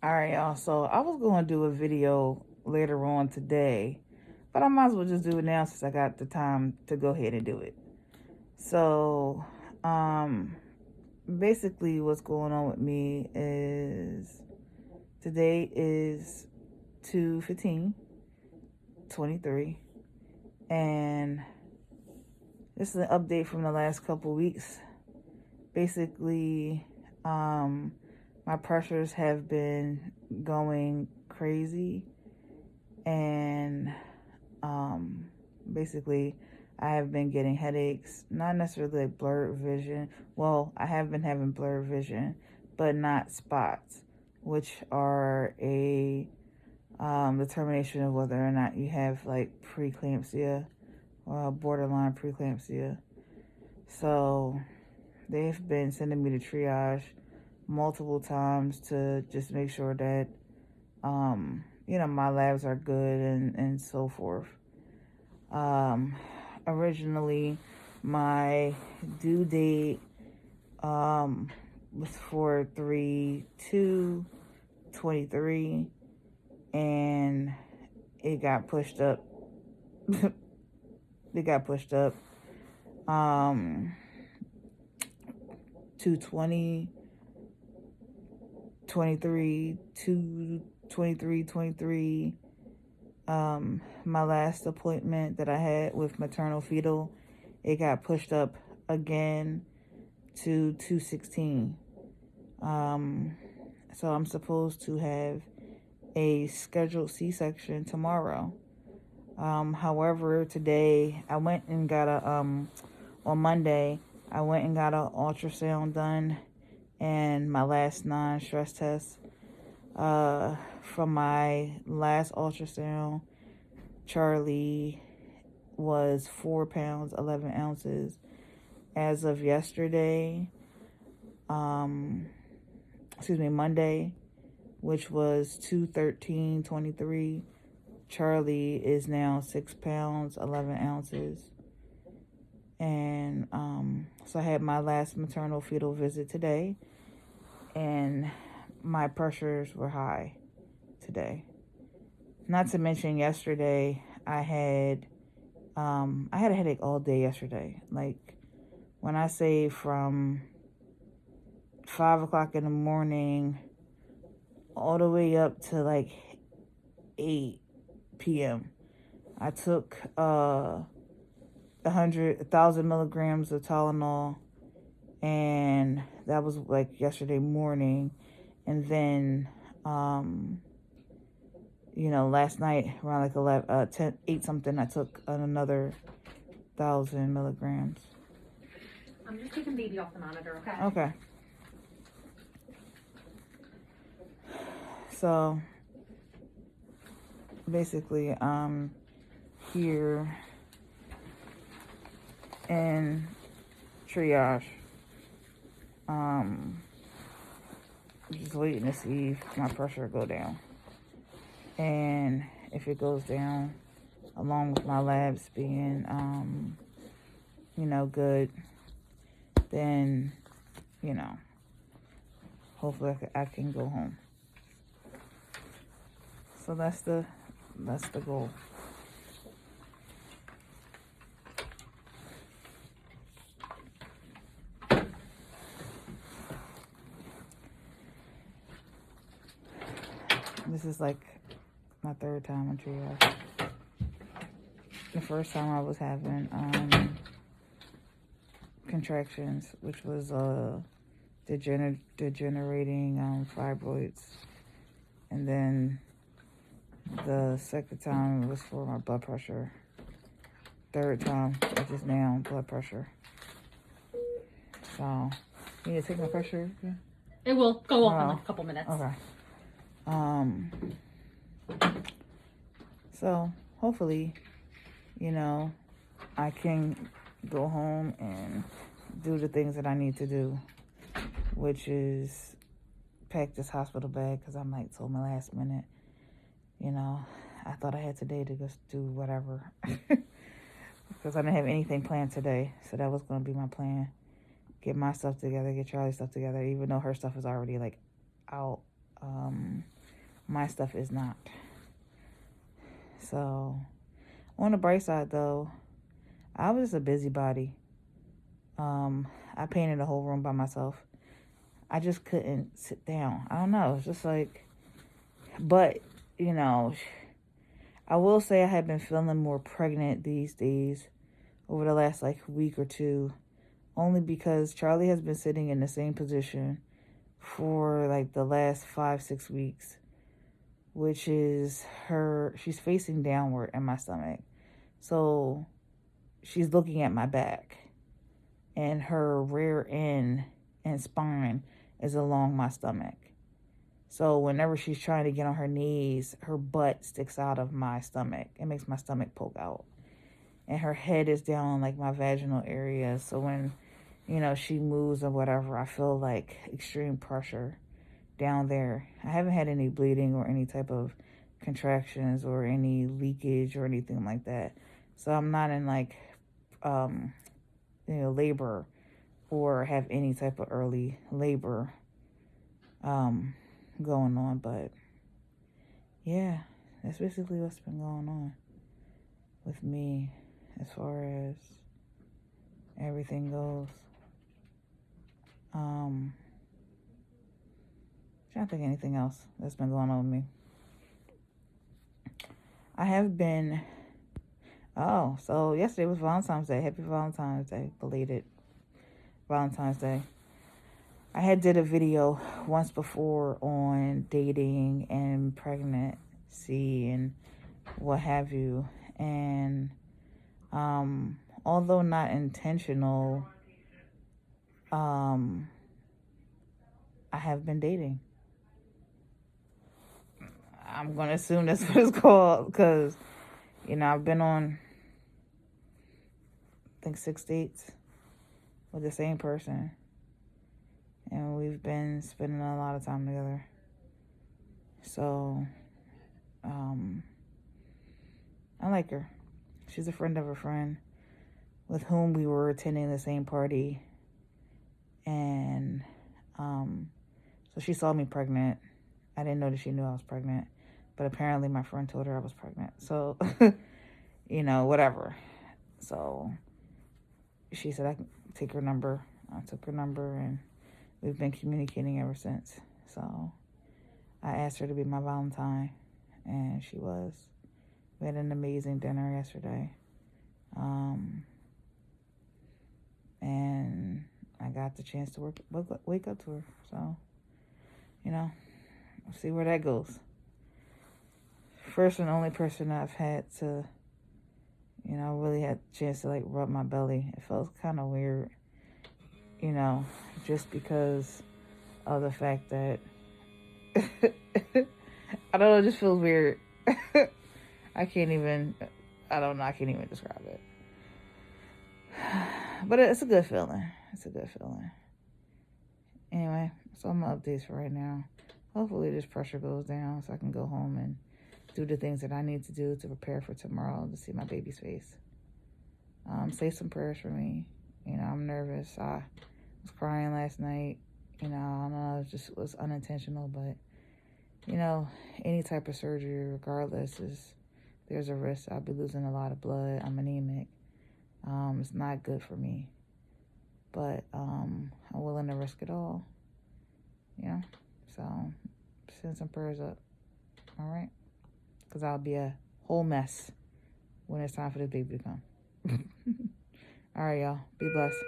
All right, y'all. So I was going to do a video later on today, but I might as well just do it now since I got the time to go ahead and do it. So, basically what's going on with me is today is 2/15/23, and this is an update from the last couple weeks. Basically, my pressures have been going crazy, and basically I have been getting headaches, not necessarily like blurred vision. Well, I have been having blurred vision, but not spots, which are a determination of whether or not you have like preeclampsia or borderline preeclampsia. So they've been sending me to triage multiple times to just make sure that my labs are good and so forth. Originally my due date was for 3/2/23, and it got pushed up. It got pushed up to 23 to 23. My last appointment that I had with maternal fetal, it got pushed up again to 2/16. So I'm supposed to have a scheduled C-section tomorrow. However, today I went and got on Monday, I went and got an ultrasound done, and my last non-stress test. From my last ultrasound, Charlie was 4 pounds 11 ounces. As of yesterday, Monday, which was 2/13/23, Charlie is now 6 pounds 11 ounces. And so I had my last maternal fetal visit today, and my pressures were high today. Not to mention yesterday I had a headache all day yesterday. Like, when I say from 5 o'clock in the morning all the way up to like 8 p.m. I took 1,000 milligrams of Tylenol, and that was like yesterday morning. And then last night around like 8 something, I took another 1,000 milligrams. I'm just taking baby off the monitor, okay? Okay. So basically, I'm here in triage. Just waiting to see if my pressure go down. And if it goes down, along with my labs being, good, then, hopefully I can go home. So that's the goal. This is like my third time on triage. The first time I was having contractions, which was degenerating fibroids, and then the second time was for my blood pressure. Third time, which is now blood pressure. So, you need to take my pressure? Yeah? It will go up in like a couple minutes. Okay. So hopefully, I can go home and do the things that I need to do, which is pack this hospital bag, because I'm like till my last minute. I thought I had today to just do whatever because I didn't have anything planned today. So that was going to be my plan. Get my stuff together, get Charlie's stuff together, even though her stuff is already like out My stuff is not. So, on the bright side, though, I was just a busybody. I painted the whole room by myself. I just couldn't sit down. I don't know. It's just like, but, you know, I will say I have been feeling more pregnant these days over the last, like, week or two, only because Charlie has been sitting in the same position for, like, the last 5-6 weeks, which is she's facing downward in my stomach. So she's looking at my back, and her rear end and spine is along my stomach. So whenever she's trying to get on her knees, her butt sticks out of my stomach. It makes my stomach poke out. And her head is down like my vaginal area. So when, you know, she moves or whatever, I feel like extreme pressure down there. I haven't had any bleeding or any type of contractions or any leakage or anything like that. So I'm not in like, labor or have any type of early labor going on. But yeah, that's basically what's been going on with me as far as everything goes. Trying to think of anything else that's been going on with me. I have been, so yesterday was Valentine's Day. Happy Valentine's Day, belated Valentine's Day. I had did a video once before on dating and pregnancy and what have you. And although not intentional, I have been dating. I'm going to assume that's what it's called because, I've been on, I think, 6 dates with the same person. And we've been spending a lot of time together. So, I like her. She's a friend of a friend with whom we were attending the same party. And so she saw me pregnant. I didn't know that she knew I was pregnant. But apparently my friend told her I was pregnant. So, whatever. So she said I can take her number. I took her number and we've been communicating ever since. So I asked her to be my Valentine, and she was. We had an amazing dinner yesterday. And I got the chance to wake up to her. So, we'll see where that goes. First and only person I've had to, really had a chance to, like, rub my belly. It felt kind of weird, just because of the fact that, I don't know, it just feels weird. I can't even describe it. But it's a good feeling. Anyway, so I'm going to update for right now. Hopefully this pressure goes down so I can go home and do the things that I need to do to prepare for tomorrow to see my baby's face. Say some prayers for me. I'm nervous. I was crying last night. I don't know, it was unintentional, but, any type of surgery, regardless, there's a risk. I'll be losing a lot of blood. I'm anemic. It's not good for me. But I'm willing to risk it all. So send some prayers up. All right? Because I'll be a whole mess when it's time for the baby to come. All right, y'all. Be blessed.